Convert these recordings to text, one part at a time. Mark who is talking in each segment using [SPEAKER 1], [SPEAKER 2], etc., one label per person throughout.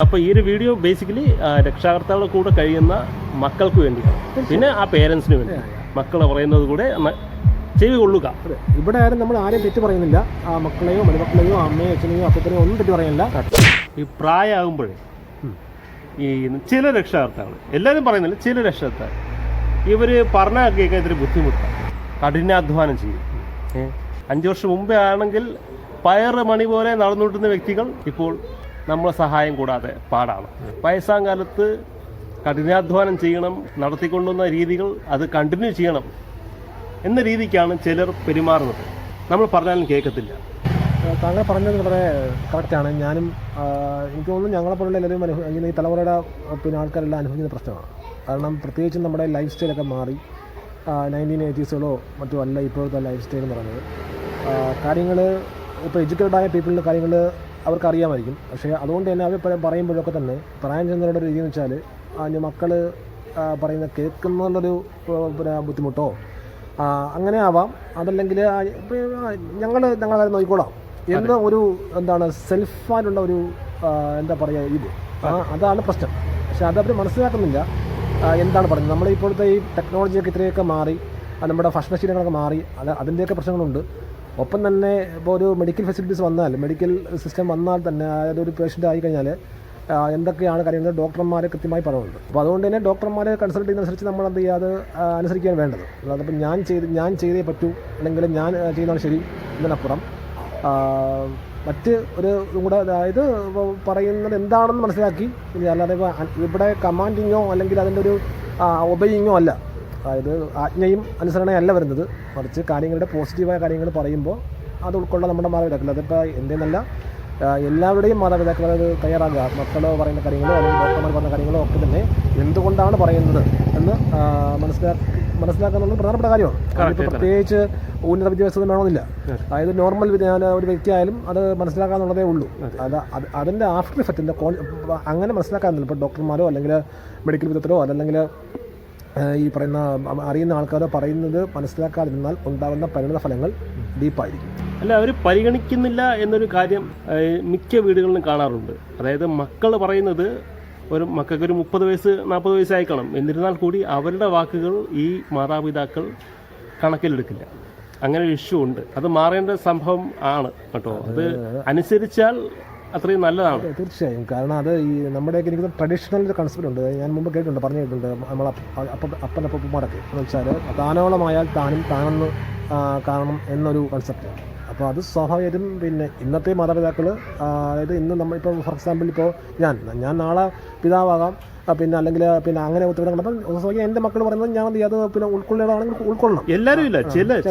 [SPEAKER 1] അപ്പോൾ ഈ ഒരു വീഡിയോ ബേസിക്കലി രക്ഷാകർത്താക്കളുടെ കൂടെ കഴിയുന്ന മക്കൾക്ക് വേണ്ടിയാണ്, പിന്നെ ആ പേരൻസിന് വേണ്ടി മക്കൾ പറയുന്നത് കൂടെ ചെവി കൊള്ളുക.
[SPEAKER 2] ഇവിടെ ആരും നമ്മൾ ആരെയും തെറ്റ് പറയുന്നില്ല, ആ മക്കളെയോ മരുമക്കളെയോ അമ്മയോ അച്ഛനെയോ അപ്പനെയോ ഒന്നും തെറ്റ് പറയുന്നില്ല.
[SPEAKER 1] ഈ പ്രായമാകുമ്പോഴേ ഈ ചില രക്ഷാകർത്താക്കൾ, എല്ലാവരും പറയുന്നില്ല, ചില രക്ഷാകർത്താക്കൾ ഇവർ പറഞ്ഞാൽ കേൾക്കാൻ ഇത്തിരി ബുദ്ധിമുട്ടാണ്, കഠിനാധ്വാനം ചെയ്യും. 5 വർഷം മുമ്പേ ആണെങ്കിൽ പയറ് മണി പോലെ നടന്നുകൊണ്ടിരുന്ന വ്യക്തികൾ ഇപ്പോൾ നമ്മളെ സഹായം കൂടാതെ പാടാണ്. വയസ്സാം കാലത്ത് കഠിനാധ്വാനം ചെയ്യണം, നടത്തിക്കൊണ്ടുവന്ന രീതികൾ അത് കണ്ടിന്യൂ ചെയ്യണം എന്ന രീതിക്കാണ് ചിലർ പെരുമാറുന്നത്. നമ്മൾ പറഞ്ഞാലും കേൾക്കത്തില്ല.
[SPEAKER 2] താങ്കൾ പറഞ്ഞത് വളരെ കറക്റ്റാണ്. ഞാനും എനിക്ക് തോന്നുന്നു ഞങ്ങളെപ്പോലുള്ള എല്ലാവരും ഈ തലമുറയുടെ പിന്നെ ആൾക്കാരെല്ലാം അനുഭവിക്കുന്ന പ്രശ്നമാണ്. കാരണം പ്രത്യേകിച്ചും നമ്മുടെ ലൈഫ് സ്റ്റൈലൊക്കെ മാറി. 1980s മറ്റോ അല്ല ഇപ്പോഴത്തെ ലൈഫ് സ്റ്റൈൽ എന്ന് പറയുന്നത്. കാര്യങ്ങൾ ഇപ്പോൾ എഡ്യൂക്കേറ്റഡായ പീപ്പിളിൻ്റെ കാര്യങ്ങൾ അവർക്ക് അറിയാമായിരിക്കും. പക്ഷേ അതുകൊണ്ട് തന്നെ അവർ പറയുമ്പോഴൊക്കെ തന്നെ പറയാൻ ചെന്നവരുടെ രീതി എന്ന് വെച്ചാൽ മക്കൾ പറയുന്ന കേൾക്കുന്നുള്ളൊരു പിന്നെ ബുദ്ധിമുട്ടോ അങ്ങനെ ആവാം, അതല്ലെങ്കിൽ ഞങ്ങളെ കാര്യം നോക്കിക്കോളാം എന്ന ഒരു എന്താണ് സെൽഫായിട്ടുള്ള ഒരു എന്താ പറയുക ഇത് അതാണ് പ്രശ്നം. പക്ഷെ അതവർ മനസ്സിലാക്കുന്നില്ല എന്താണ് പറയുന്നത്. നമ്മളിപ്പോഴത്തെ ഈ ടെക്നോളജിയൊക്കെ ഇത്രയൊക്കെ മാറി, നമ്മുടെ ഭക്ഷണശീലങ്ങളൊക്കെ മാറി, അതിൻ്റെയൊക്കെ പ്രശ്നങ്ങളുണ്ട്. ഒപ്പം തന്നെ ഇപ്പോൾ ഒരു മെഡിക്കൽ ഫെസിലിറ്റീസ് വന്നാൽ, മെഡിക്കൽ സിസ്റ്റം വന്നാൽ തന്നെ അതായത് ഒരു പേഷ്യൻ്റ് ആയിക്കഴിഞ്ഞാൽ എന്തൊക്കെയാണ് കാര്യങ്ങൾ ഡോക്ടർമാരെ കൃത്യമായി പറയുന്നുണ്ട്. അപ്പോൾ അതുകൊണ്ട് തന്നെ ഡോക്ടർമാരെ കൺസൾട്ട് ചെയ്യുന്നതനുസരിച്ച് നമ്മൾ എന്ത് ചെയ്യുക, അത് അനുസരിക്കാൻ വേണ്ടത്. അതപ്പോൾ ഞാൻ ചെയ്തേ പറ്റൂ, അല്ലെങ്കിൽ ഞാൻ ചെയ്യുന്നതാണ് ശരി എന്നതിനപ്പുറം മറ്റ് ഒരു ഇതും കൂടെ, അതായത് പറയുന്നത് എന്താണെന്ന് മനസ്സിലാക്കി, അല്ലാതെ ഇവിടെ കമാൻഡിങ്ങോ അല്ലെങ്കിൽ അതിൻ്റെ ഒരു ഒബയിങ്ങോ അല്ല, അതായത് ആജ്ഞയും അനുസരണയല്ല വരുന്നത്, മറിച്ച് കാര്യങ്ങളുടെ പോസിറ്റീവായ കാര്യങ്ങൾ പറയുമ്പോൾ അത് ഉൾക്കൊള്ളാൻ നമ്മുടെ മാതാപിതാക്കൾ, അതിപ്പോൾ എൻ്റെന്നല്ല എല്ലാവരുടെയും മാതാപിതാക്കൾ അത് തയ്യാറാകുക. മക്കൾ പറയുന്ന കാര്യങ്ങളോ അല്ലെങ്കിൽ ഡോക്ടർമാർ പറയുന്ന കാര്യങ്ങളോ ഒക്കെ തന്നെ എന്തുകൊണ്ടാണ് പറയുന്നത് എന്ന് മനസ്സിലാക്കാനുള്ള പ്രധാനപ്പെട്ട കാര്യമാണ്. ഇപ്പോൾ പ്രത്യേകിച്ച് ഉന്നത വിദ്യാഭ്യാസം വേണമെന്നില്ല, അതായത് നോർമൽ ഒരു വ്യക്തിയായാലും അത് മനസ്സിലാക്കാന്നുള്ളതേ ഉള്ളൂ. അതിൻ്റെ ആഫ്റ്റർ ഇഫക്റ്റിൻ്റെ അങ്ങനെ മനസ്സിലാക്കാറില്ല. ഇപ്പോൾ ഡോക്ടർമാരോ അല്ലെങ്കിൽ മെഡിക്കൽ വിദഗ്ധരോ അല്ലെങ്കിൽ ഈ പറയുന്ന അറിയുന്ന ആൾക്കാരോ പറയുന്നത് മനസ്സിലാക്കാതിരുന്നാൽ ഉണ്ടാകുന്ന പരിണിത ഫലങ്ങൾ ഡീപ്പായിരിക്കും.
[SPEAKER 1] അല്ല, അവർ പരിഗണിക്കുന്നില്ല എന്നൊരു കാര്യം മിക്ക വീടുകളിലും കാണാറുണ്ട്. അതായത് മക്കൾ പറയുന്നത് മക്കൾക്കൊരു 30 വയസ്സ് 40 വയസ്സ് ആയിക്കണം, എന്നിരുന്നാൽ കൂടി അവരുടെ വാക്കുകൾ ഈ മാതാപിതാക്കൾ കണക്കിലെടുക്കില്ല. അങ്ങനെ ഒരു ഇഷ്യൂ ഉണ്ട്. അത് മാറേണ്ട സംഭവം ആണ് കേട്ടോ. അത് അനുസരിച്ചാൽ അത്രയും നല്ലതാണ്.
[SPEAKER 2] തീർച്ചയായും. കാരണം അത് ഈ നമ്മുടെയൊക്കെ എനിക്ക് ട്രഡീഷണൽ ഒരു കൺസെപ്റ്റ് ഉണ്ട്. ഞാൻ മുമ്പ് പറഞ്ഞു കേട്ടിട്ടുണ്ട് നമ്മളെ അപ്പനപ്പന്മാരൊക്കെ എന്ന് വെച്ചാൽ താനോളമായാൽ താനും താനെന്ന് കാണണം എന്നൊരു കൺസെപ്റ്റ്. അപ്പോൾ അത് സ്വാഭാവികമായിട്ടും പിന്നെ ഇന്നത്തെ മാതാപിതാക്കൾ, അതായത് ഇന്ന് നമ്മളിപ്പോൾ ഫോർ എക്സാമ്പിൾ ഇപ്പോൾ ഞാൻ നാളെ പിതാവാകാം, പിന്നെ അല്ലെങ്കിൽ പിന്നെ അങ്ങനെ ഉത്തരവിടം കണ്ടപ്പോൾ സ്വാഭാവികം എൻ്റെ മക്കൾ പറയുന്നത് ഞാൻ അത് പിന്നെ ഉൾക്കൊള്ളണമെങ്കിൽ ഉൾക്കൊള്ളണം.
[SPEAKER 1] എല്ലാവരും ഇല്ല,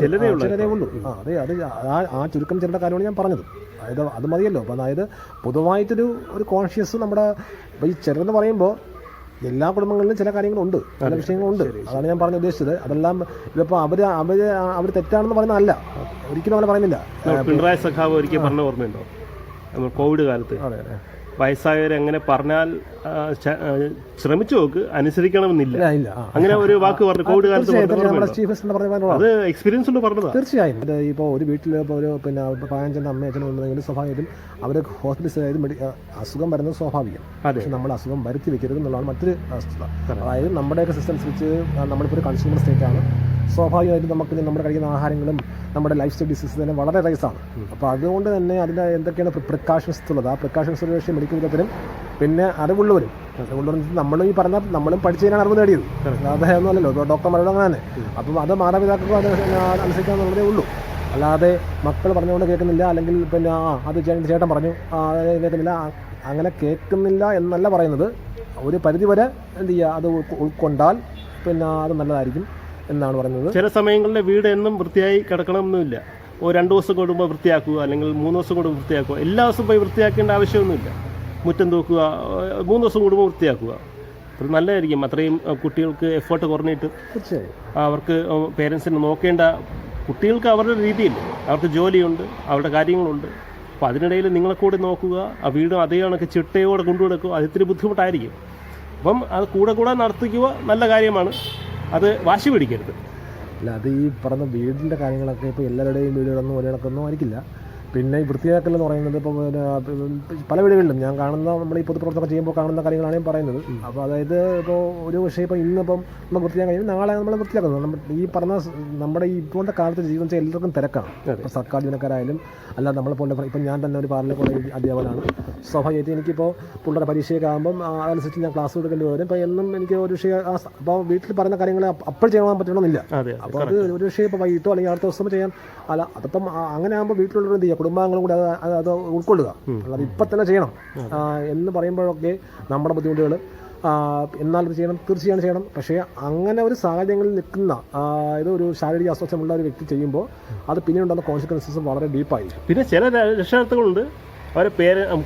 [SPEAKER 1] ചിലരേ
[SPEAKER 2] ഉള്ളൂ. അതെ, അത് ആ ചുരുക്കം ചിലരുടെ കാര്യമാണ് ഞാൻ പറഞ്ഞത്. അതായത് അത് മതിയല്ലോ. അപ്പോൾ അതായത് പൊതുവായിട്ടൊരു കോൺഷ്യസ് നമ്മുടെ ഈ ചിലരെന്ന് പറയുമ്പോൾ എല്ലാ കുടുംബങ്ങളിലും ചില കാര്യങ്ങളുണ്ട്, ചില വിഷയങ്ങളുണ്ട്. അതാണ് ഞാൻ പറഞ്ഞ ഉദ്ദേശിച്ചത്. അതെല്ലാം ഇതിപ്പോൾ അവർ തെറ്റാണെന്ന് പറയുന്നതല്ല, ഒരിക്കലും അങ്ങനെ പറയുന്നില്ല.
[SPEAKER 1] പിണറായി സഖാവ് ഒരിക്കൽ പറഞ്ഞ ഓർമ്മയുണ്ടോ, കോവിഡ് കാലത്ത് വയസ്സായവരെ അങ്ങനെ പറഞ്ഞാൽ ശ്രമിച്ചു നോക്ക്, അനുസരിക്കണമെന്നില്ല, അങ്ങനെ ഒരു വാക്ക് പറഞ്ഞു കോവിഡ് കാലത്ത്. അത് എക്സ്പീരിയൻസ് കൊണ്ട് പറഞ്ഞത്.
[SPEAKER 2] തീർച്ചയായും. ഇപ്പോൾ ഒരു വീട്ടിൽ ഇപ്പോൾ ഒരു പിന്നെ 15 അമ്മ അച്ഛനും ഉണ്ടെങ്കിൽ സ്വാഭാവികമായിട്ടും അവർ ഹോസ്പിറ്റലിൽ അസുഖം വരുന്നത് സ്വാഭാവികം. പക്ഷെ നമ്മൾ അസുഖം വരുത്തി വെക്കരുത് എന്നുള്ളതാണ് മറ്റൊരു വസ്തുത. അതായത് നമ്മുടെയൊക്കെ സിസ്റ്റം അനുസരിച്ച് നമ്മളിപ്പോൾ ഒരു കൺസ്യൂമർ സ്റ്റേറ്റാണ്. സ്വാഭാവികമായിട്ടും നമുക്ക് നമ്മുടെ കഴിക്കുന്ന ആഹാരങ്ങളും നമ്മുടെ ലൈഫ് സ്റ്റൈൽ ഡിസീസ് തന്നെ വളരെ റൈസാണ്. അപ്പോൾ അതുകൊണ്ട് തന്നെ അതിൻ്റെ എന്തൊക്കെയാണ് പ്രിക്കോഷൻസ് ഉള്ളത്, ആ പ്രിക്കോഷൻസ് ഒരു പക്ഷേ മെഡിക്കൽ വിദഗ്ധരും പിന്നെ അറിവുള്ളവരും നമ്മളും ഈ പറഞ്ഞ നമ്മളും പഠിച്ചതിനാണ് അറിവ് നേടിയത്, അല്ലാതെ ഒന്നുമല്ലല്ലോ ഡോക്ടർമാരോട് അങ്ങനെ തന്നെ. അപ്പം അത് മാതാപിതാക്കൾക്ക് അത് അനുസരിക്കാന്നുള്ളതേ ഉള്ളൂ. അല്ലാതെ മക്കൾ പറഞ്ഞുകൊണ്ട് കേൾക്കുന്നില്ല, അല്ലെങ്കിൽ പിന്നെ അത് ചേട്ടൻ പറഞ്ഞു കേൾക്കുന്നില്ല, അങ്ങനെ കേൾക്കുന്നില്ല എന്നല്ല പറയുന്നത്. ഒരു പരിധിവരെ എന്ത് ചെയ്യുക, അത് ഉൾക്കൊണ്ടാൽ പിന്നെ അത് നല്ലതായിരിക്കും എന്നാണ് പറയുന്നത്.
[SPEAKER 1] ചില സമയങ്ങളിൽ വീട് എന്നും വൃത്തിയായി കിടക്കണമെന്നില്ല. 2 ദിവസം കൂടുമ്പോൾ വൃത്തിയാക്കുക, അല്ലെങ്കിൽ 3 ദിവസം കൂടുമ്പോൾ വൃത്തിയാക്കുക. എല്ലാ ദിവസവും പോയി വൃത്തിയാക്കേണ്ട ആവശ്യമൊന്നുമില്ല. മുറ്റം തൂക്കുക, 3 ദിവസം കൂടുമ്പോൾ വൃത്തിയാക്കുക. അത് നല്ലതായിരിക്കും. അത്രയും കുട്ടികൾക്ക് എഫേർട്ട് കുറഞ്ഞിട്ട് അവർക്ക് പേരൻസിനെ നോക്കേണ്ട, കുട്ടികൾക്ക് അവരുടെ രീതിയില്ല, അവർക്ക് ജോലിയുണ്ട്, അവരുടെ കാര്യങ്ങളുണ്ട്. അപ്പോൾ അതിനിടയിൽ നിങ്ങളെ കൂടെ നോക്കുക, ആ വീട് അതേ കണക്ക് ചിട്ടയോടെ കൊണ്ടുനടക്കുക, അത് ഇത്തിരി ബുദ്ധിമുട്ടായിരിക്കും. അപ്പം അത് കൂടെ നടത്തിക്കുക, നല്ല കാര്യമാണ്. അത് വാശി പിടിക്കരുത്.
[SPEAKER 2] അല്ല, അത് ഈ പറഞ്ഞ വീടിൻ്റെ കാര്യങ്ങളൊക്കെ ഇപ്പോൾ എല്ലാവരുടെയും വീടുകളൊന്നും ഒരേ കണക്കൊന്നും ആയിരിക്കില്ല. പിന്നെ ഈ വൃത്തിയാക്കൽ എന്ന് പറയുന്നത് ഇപ്പോൾ പല വീടുകളിലും ഞാൻ കാണുന്ന നമ്മൾ ഈ പൊതുപ്രവർത്തനം ചെയ്യുമ്പോൾ കാണുന്ന കാര്യങ്ങളാണ് ഞാൻ പറയുന്നത്. അപ്പോൾ അതായത് ഇപ്പോൾ ഒരു വിഷയം ഇപ്പോൾ ഇന്നിപ്പം നമുക്ക് വൃത്തിയാക്കാൻ കഴിയും, നാളെ നമ്മൾ വൃത്തിയാക്കുന്നത്. നമ്മൾ ഈ പറഞ്ഞ നമ്മുടെ ഈ ഇപ്പോഴത്തെ കാലത്ത് ജീവിതം എല്ലാവർക്കും തിരക്കാണ്. ഇപ്പോൾ സർക്കാർ ജീവനക്കാരായാലും അല്ല നമ്മളെപ്പോലെ ഇപ്പം ഞാൻ തന്നെ ഒരു പാർലർ കോളേജ് അധ്യാപകനാണ്. സ്വാഭാവികമായിട്ട് എനിക്കിപ്പോൾ പിള്ളേരുടെ പരീക്ഷയൊക്കെ ആകുമ്പം അതനുസരിച്ച് ഞാൻ ക്ലാസ് കൊടുക്കേണ്ടി വരും. ഇപ്പോൾ എന്നും എനിക്ക് ഒരു വിഷയം അപ്പോൾ വീട്ടിൽ പറയുന്ന കാര്യങ്ങൾ അപ്പോൾ ചെയ്യാൻ പറ്റണമെന്നില്ല. അപ്പോൾ അത് ഒരു വിഷയം ഇപ്പോൾ വൈകിട്ടോ അല്ലെങ്കിൽ അടുത്ത ദിവസം ചെയ്യാൻ അല്ല. അതിപ്പം അങ്ങനെ ആകുമ്പോൾ വീട്ടിലുള്ളവർ എന്ത് ചെയ്യുക, കുടുംബാംഗങ്ങളും കൂടെ അത് ഉൾക്കൊള്ളുക. അല്ലാതെ ഇപ്പം തന്നെ ചെയ്യണം എന്ന് പറയുമ്പോഴൊക്കെ നമ്മുടെ ബുദ്ധിമുട്ടുകൾ എന്നാൽ ഇത് ചെയ്യണം, തീർച്ചയായും ചെയ്യണം. പക്ഷേ അങ്ങനെ ഒരു സാഹചര്യങ്ങളിൽ നിൽക്കുന്ന ഇത് ഒരു ശാരീരിക അസ്വസ്ഥമുള്ള ഒരു വ്യക്തി ചെയ്യുമ്പോൾ അത് പിന്നെ ഉണ്ടാകുന്ന കോൺസിക്വൻസസ് വളരെ ഡീപ്പായി.
[SPEAKER 1] പിന്നെ ചില രക്ഷകർത്താക്കളുണ്ട് അവരെ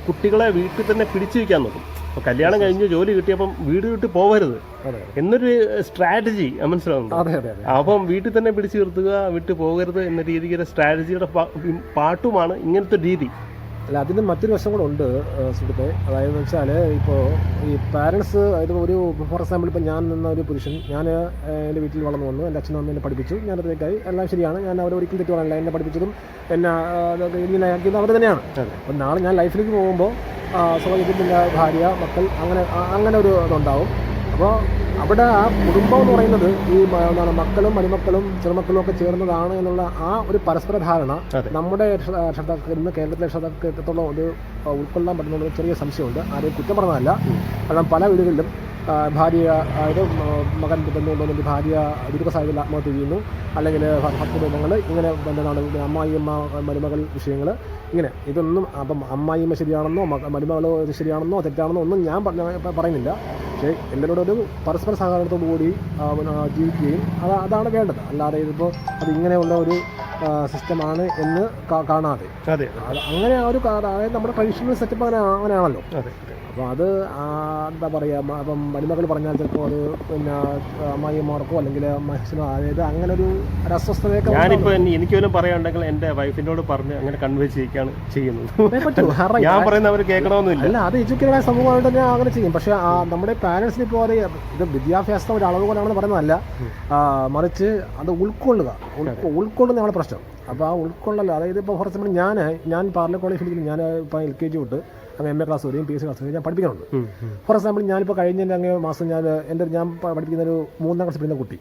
[SPEAKER 1] കുട്ടികളെ വീട്ടിൽ തന്നെ പിടിച്ചു വയ്ക്കാൻ നോക്കും. അപ്പോൾ കല്യാണം കഴിഞ്ഞ് ജോലി കിട്ടിയപ്പം വീട് വിട്ട് പോകരുത് എന്നൊരു സ്ട്രാറ്റജി മനസ്സിലാവുന്നുണ്ട്. അപ്പം വീട്ടിൽ തന്നെ പിടിച്ചു നിർത്തുക, വിട്ട് പോകരുത് എന്ന രീതിയുടെ സ്ട്രാറ്റജിയുടെ പാട്ടുമാണ് ഇങ്ങനത്തെ രീതി.
[SPEAKER 2] അല്ല, അതിന് മറ്റൊരു വശം കൂടെ ഉണ്ട് സുഹൃത്തെ. അതായത് വെച്ചാൽ ഇപ്പോൾ ഈ പാരൻസ്, അതായത് ഒരു ഫോർ എക്സാമ്പിൾ ഇപ്പോൾ ഞാൻ നിന്ന ഒരു പുരുഷൻ, ഞാൻ എൻ്റെ വീട്ടിൽ വളർന്നു വന്നു, എൻ്റെ അച്ഛനും അമ്മ എന്നെ പഠിപ്പിച്ചു, ഞാൻ അതിലേക്കായി എല്ലാം ശരിയാണ്, ഞാൻ അവർ ഒരിക്കലും തെറ്റ് പറയാനില്ല, എന്നെ പഠിപ്പിച്ചതും എന്നെ ഇങ്ങനെ ആക്കിയതും അവർ തന്നെയാണ്. അപ്പം നാളെ ഞാൻ ലൈഫിലേക്ക് പോകുമ്പോൾ സ്വാഭാവികത്തിൻ്റെ ഭാര്യ, മക്കൾ, അങ്ങനെ ഒരു ഇതുണ്ടാവും. അപ്പോൾ അവിടെ ആ കുടുംബം എന്ന് പറയുന്നത് ഈ എന്താണ് മക്കളും മരുമക്കളും ചെറുമക്കളും ഒക്കെ ചേർന്നതാണ് എന്നുള്ള ആ ഒരു പരസ്പര ധാരണ നമ്മുടെ രക്ഷകർത്താക്കൾ ഇന്ന് കേരളത്തിലെ രക്ഷകർത്താക്കൾക്ക് എത്രത്തോളം ഇത് ഉൾക്കൊള്ളാൻ പറ്റുന്ന ചെറിയ സംശയമുണ്ട്. ആരെയും കുറ്റം പറഞ്ഞതല്ല. കാരണം പല വീടുകളിലും ഭാര്യ, അതായത് മകൻ ബന്ധമുണ്ടെങ്കിൽ ഭാര്യ ദുരിത സാഹചര്യത്തിൽ ആത്മഹത്യ ചെയ്യുന്നു, അല്ലെങ്കിൽ ഭക്തബന്ധങ്ങൾ ഇങ്ങനെ എന്താണ് അമ്മായിയമ്മ മരുമകൾ വിഷയങ്ങൾ ഇങ്ങനെ. ഇതൊന്നും അപ്പം അമ്മായിയമ്മ ശരിയാണെന്നോ മരുമകൾ ശരിയാണെന്നോ തെറ്റാണെന്നോ ഒന്നും ഞാൻ പറയുന്നില്ല. പക്ഷേ എല്ലാവരോടും ഒരു പരസ്പര സഹകരണത്തോടു കൂടി ജീവിക്കുകയും അതാണ് വേണ്ടത്. അല്ലാതെ ഇതിപ്പോൾ അത് ഇങ്ങനെയുള്ള ഒരു സിസ്റ്റമാണ് എന്ന് കാണാതെ അങ്ങനെ ആ ഒരു അതായത് നമ്മുടെ ട്രഡീഷണൽ സെറ്റപ്പ് അങ്ങനെയാണല്ലോ. അപ്പോൾ അത് എന്താ പറയുക, അപ്പം മരുമകൾ പറഞ്ഞാൽ ചിലപ്പോൾ അത് പിന്നെ അമ്മായിമാർക്കോ അല്ലെങ്കിൽ മനുഷ്യനോ അതായത് അങ്ങനെ ഒരു അസ്വസ്ഥതയൊക്കെ.
[SPEAKER 1] ഞാനിപ്പോൾ എനിക്ക് വല്ലതും പറയാനുണ്ടെങ്കിൽ എൻ്റെ വൈഫിനോട് പറഞ്ഞ് അങ്ങനെ കൺവിൻസ് ചെയ്യിക്കുകയാണ് ചെയ്യുന്നത്. ഞാൻ പറയുന്നത് അവർ കേൾക്കണമെന്നില്ല.
[SPEAKER 2] അല്ല, അത് എഡ്യൂക്കേറ്റഡ് ആയ സമൂഹമായിട്ട് തന്നെ അങ്ങനെ ചെയ്യും. പക്ഷേ നമ്മുടെ പാരൻസിന് ഇപ്പോൾ അത് ഇത് വിദ്യാഭ്യാസം ഒരു അളവ് പോലെയാണെന്ന് പറയുന്നതല്ല, മറിച്ച് അത് ഉൾക്കൊള്ളുന്ന നമ്മുടെ പ്രശ്നം. അപ്പോൾ ആ ഉൾക്കൊള്ളല്ല, അതായത് ഇപ്പോൾ ഫോർ എക്സാമ്പിൾ ഞാൻ പാർലർ കോളേജിൽ ഞാൻ ഇപ്പോൾ LKG തൊട്ട് അങ്ങ് MA ക്ലാസ് വരെയും PhD ക്ലാസ് വരെയും ഞാൻ പഠിപ്പിക്കുന്നുണ്ട്. ഫോർ എക്സാമ്പിൾ ഞാനിപ്പോൾ കഴിഞ്ഞ അങ്ങ് മാസം ഞാൻ പഠിപ്പിക്കുന്ന ഒരു 3ാം ക്ലാസ് പഠിക്കുന്ന കുട്ടി.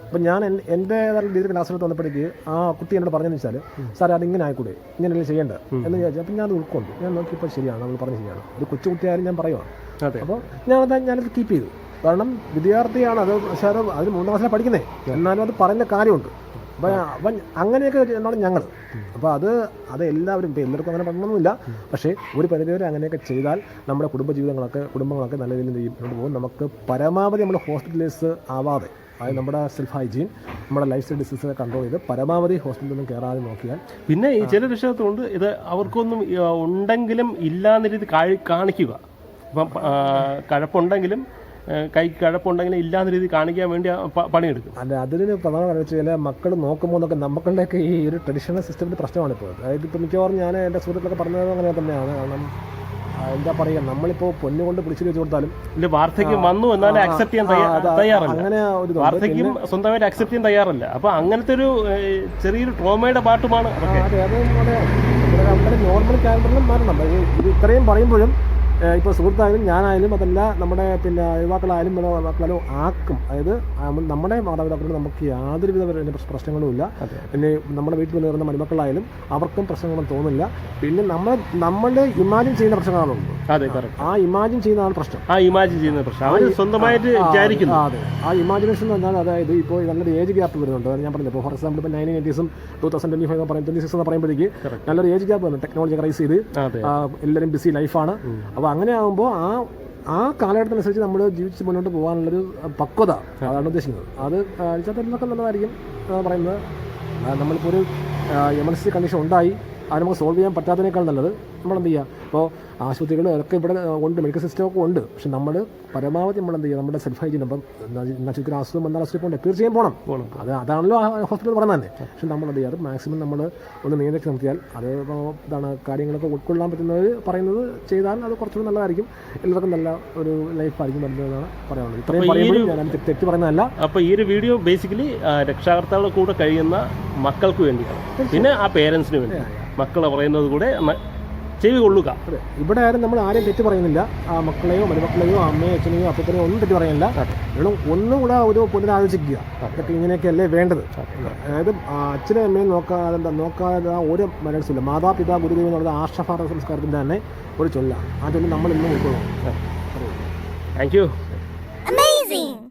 [SPEAKER 2] അപ്പം ഞാൻ എൻ്റെ രീതിയിൽ ക്ലാസ് എടുത്ത് വന്നപ്പോഴേക്ക് ആ കുട്ടി എന്നോട് പറഞ്ഞതെന്ന് വെച്ചാൽ, സാർ അതിങ്ങനെ ആയിക്കൂടെ, ഇങ്ങനെയല്ലേ ചെയ്യേണ്ടത് എന്ന് ചോദിച്ചാൽ അപ്പം ഞാൻ അത് ഉൾക്കൊണ്ടു. ഞാൻ നോക്കിയപ്പോൾ ശരിയാണ്, നമ്മൾ പറഞ്ഞ് ശരിയാണ്. ഒരു കൊച്ചു കുട്ടിയായാലും ഞാൻ പറയുവാണ്. അപ്പോൾ ഞാനത് കീപ്പ് ചെയ്തു. കാരണം വിദ്യാർത്ഥിയാണ് അത്, പക്ഷേ അതിന് 3ാം ക്ലാസ്സിലാണ് പഠിക്കുന്നത്, എന്നാലും അത് പറയുന്ന കാര്യമുണ്ട്. അപ്പം അങ്ങനെയൊക്കെ എന്നാണ് ഞങ്ങൾ. അപ്പോൾ അത് എല്ലാവരും ഇപ്പോൾ എല്ലാവർക്കും അങ്ങനെ പഠനമൊന്നുമില്ല. പക്ഷേ ഒരു പരിധിവരെ അങ്ങനെയൊക്കെ ചെയ്താൽ നമ്മുടെ കുടുംബങ്ങളൊക്കെ നല്ല രീതിയിൽ മുന്നോട്ട് പോകും. നമുക്ക് പരമാവധി നമ്മൾ ഹോസ്പിറ്റലൈസ് ആവാതെ, അതായത് നമ്മുടെ സെൽഫ് ഹൈജീൻ, നമ്മുടെ ലൈഫ് സ്റ്റൈൽ ഡിസീസൊക്കെ കൺട്രോൾ ചെയ്ത് പരമാവധി ഹോസ്പിറ്റലൊന്നും കയറാതെ നോക്കിയാൽ.
[SPEAKER 1] പിന്നെ ഈ ചില രക്ഷകർത്താക്കളുണ്ട് ഇത് അവർക്കൊന്നും ഉണ്ടെങ്കിലും ഇല്ലാന്ന രീതി കാണിക്കുക. ഇപ്പം കഴപ്പുണ്ടെങ്കിലും കൈക്ക് കഴപ്പുണ്ടെങ്കിലും ഇല്ലാത്ത രീതി കാണിക്കാൻ വേണ്ടി പണിയെടുക്കും.
[SPEAKER 2] അല്ല, അതിന് പ്രധാന കാരണം വെച്ചാൽ മക്കൾ നോക്കുമ്പോൾ എന്നൊക്കെ നമ്മളുടെയൊക്കെ ഈ ഒരു ട്രഡീഷണൽ സിസ്റ്റത്തിൻ്റെ പ്രശ്നമാണ് ഇപ്പോൾ. അതായത് ഇപ്പോൾ മിക്കവാറും ഞാൻ എൻ്റെ സുഹൃത്തുക്കളൊക്കെ പറഞ്ഞത് അങ്ങനെ തന്നെയാണ്. കാരണം എന്താ പറയുക, നമ്മളിപ്പോൾ പൊന്നുകൊണ്ട് പിടിച്ചു വെച്ച് കൊടുത്താലും
[SPEAKER 1] വാർദ്ധക്യം വന്നു എന്നാലും അക്സെപ്റ്റ് ചെയ്യാൻ തയ്യാറല്ല.
[SPEAKER 2] അങ്ങനെ ഒരു
[SPEAKER 1] വാർദ്ധക്യം സ്വന്തമായിട്ട് അക്സെപ്റ്റ് ചെയ്യാൻ തയ്യാറല്ല. അപ്പോൾ അങ്ങനത്തെ ഒരു ചെറിയൊരു ട്രോമയുടെ പാട്ടുമാണ്.
[SPEAKER 2] അതെ, അത് നമ്മുടെ നോർമൽ ക്യാരക്ടറിലും മാറണം. ഇത് ഇത്രയും പറയുമ്പോഴും ഇപ്പോൾ സുഹൃത്തായാലും ഞാനായാലും അതല്ല നമ്മുടെ പിന്നെ യുവാക്കളായാലും ആക്കും. അതായത് നമ്മുടെ മാതാപിതാക്കളിൽ നമുക്ക് യാതൊരുവിധ പ്രശ്നങ്ങളുമില്ല. പിന്നെ നമ്മുടെ വീട്ടിൽ വരുന്ന മരുമക്കളായാലും അവർക്കും പ്രശ്നങ്ങളൊന്നും തോന്നില്ല. പിന്നെ നമ്മൾ ഇമാജിൻ ചെയ്യുന്ന പ്രശ്നങ്ങളുണ്ട്.
[SPEAKER 1] അതെ,
[SPEAKER 2] ആ ഇമാജിൻ ചെയ്യുന്നതാണ് പ്രശ്നം.
[SPEAKER 1] സ്വന്തമായിട്ട് വിചാരിക്കുന്നു.
[SPEAKER 2] അതെ, ആ ഇമാജിനേഷൻ എന്ന് പറഞ്ഞാൽ അതായത് ഇപ്പോൾ നല്ലൊരു ഏജ് ഗ്യാപ്പ് വരുന്നുണ്ട്. ഞാൻ പറഞ്ഞത് ഇപ്പോൾ ഫോർ എക്സാമ്പിൾ ഇപ്പോൾ 1980s 2025 26 എന്ന് പറയുമ്പോഴേക്ക് നല്ലൊരു ഏജ് ഗ്യാപ്പ് വന്നു. ടെക്നോളജി റൈസ് ചെയ്ത് എല്ലാവരും ബിസി ലൈഫാണ്. അപ്പോൾ അങ്ങനെ ആകുമ്പോൾ ആ കാലഘട്ടത്തിനനുസരിച്ച് നമ്മൾ ജീവിച്ച് മുന്നോട്ട് പോകാനുള്ളൊരു പക്വത, അതാണ് ഉദ്ദേശിക്കുന്നത്. അത് ചിലപ്പോൾ നല്ലതായിരിക്കും പറയുന്നത്. നമ്മളിപ്പോൾ ഒരു എമർജൻസി കണ്ടീഷൻ ഉണ്ടായി, അത് നമുക്ക് സോൾവ് ചെയ്യാൻ പറ്റാത്തതിനേക്കാൾ നല്ലത് നമ്മളെന്ത് ചെയ്യുക. ഇപ്പോൾ ആശുപത്രികൾ ഒക്കെ ഇവിടെ ഉണ്ട്, മെഡിക്കൽ സിസ്റ്റമൊക്കെ ഉണ്ട്. പക്ഷെ നമ്മൾ പരമാവധി നമ്മളെന്ത് ചെയ്യുക, നമ്മുടെ സെൽഫ് ഹൈജീൻ. അപ്പം നശിക്കുന്ന അസുഖം വന്നാൽ ഹോസ്പിറ്റലിൽ പോകണം, തീർച്ചയായും പോകണം. അതാണല്ലോ ഹോസ്പിറ്റൽ പറയുന്നത് തന്നെ. പക്ഷെ നമ്മളെന്ത് ചെയ്യുക, അത് മാക്സിമം നമ്മൾ ഒന്ന് നിയന്ത്രിച്ച് നിർത്തിയാൽ അത് ഇതാണ് കാര്യങ്ങളൊക്കെ ഉൾക്കൊള്ളാൻ പറ്റുന്നത് പറയുന്നത് ചെയ്താൽ അത് കുറച്ചുകൂടി നല്ലതായിരിക്കും. എല്ലാവർക്കും നല്ല ഒരു ലൈഫായിരിക്കും വരുന്നതെന്നാണ് പറയാനുള്ളത്. ഇത്രയും പറയുമ്പോഴും ഞാൻ തെറ്റ് പറയുന്നതല്ല.
[SPEAKER 1] അപ്പോൾ ഈ ഒരു വീഡിയോ ബേസിക്കലി രക്ഷാകർത്താക്കളുടെ കൂടെ കഴിയുന്ന മക്കൾക്ക് വേണ്ടിയാണ്, പിന്നെ ആ പേരൻസിന് വേണ്ടി. മക്കളെ പറയുന്നത് കൂടെ ചെവികൊള്ളുക.
[SPEAKER 2] അതെ, ഇവിടെ ആരും നമ്മൾ ആരെയും തെറ്റ് പറയുന്നില്ല. ആ മക്കളെയോ മരുമക്കളെയോ അമ്മയോ അച്ഛനെയോ അപ്പനെയോ ഒന്നും തെറ്റ് പറയുന്നില്ല. വേണം ഒന്നും കൂടെ ഒരു പുനരാലോചിക്കുക. ഇതൊക്കെ ഇങ്ങനെയൊക്കെയല്ലേ വേണ്ടത്. അതായത് അച്ഛനും അമ്മയും നോക്കാതെ ഒരു മനസ്സില്ല. മാതാപിതാ ഗുരുദേവൻ എന്നുള്ളത് ആർഷഭാരത സംസ്കാരത്തിൻ്റെ തന്നെ ഒരു ചൊല്ലാണ്. ആ ചൊല്ല് നമ്മൾ ഇന്നും ഉൾക്കൊള്ളും.
[SPEAKER 1] Thank you.
[SPEAKER 3] Amazing!